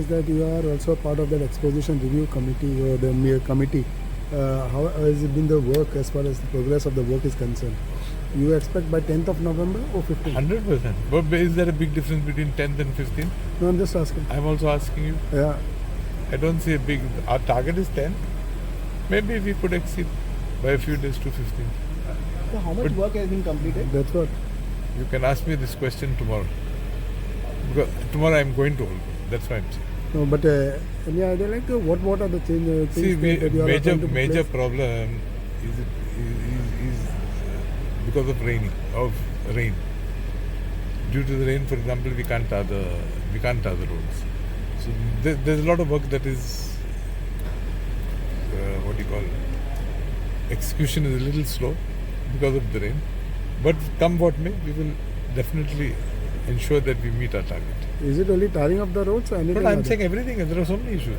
Is that you are also part of that exposition review committee or the mere committee. How has it been the work as far as the progress of the work is concerned? You expect by 10th of November or 15th? 100%. But is there a big difference between 10th and 15th? No, I'm just asking. I'm also asking you. Yeah. I don't see a big. Our target is 10. Maybe we could exceed by a few days to 15th. So how much work has been completed? That's what. You can ask me this question tomorrow. Because tomorrow I'm going to Holbox. That's why I'm saying. No, but any idea like what are the changes? See, that you are major trying to major place? problem is because of rain. Due to the rain, for example, we can't tar the roads. So there's a lot of work that is execution is a little slow because of the rain. But come what may, we will definitely ensure that we meet our target. Is it only tarring of the roads or anything? But I'm other? saying everything. There are so many issues.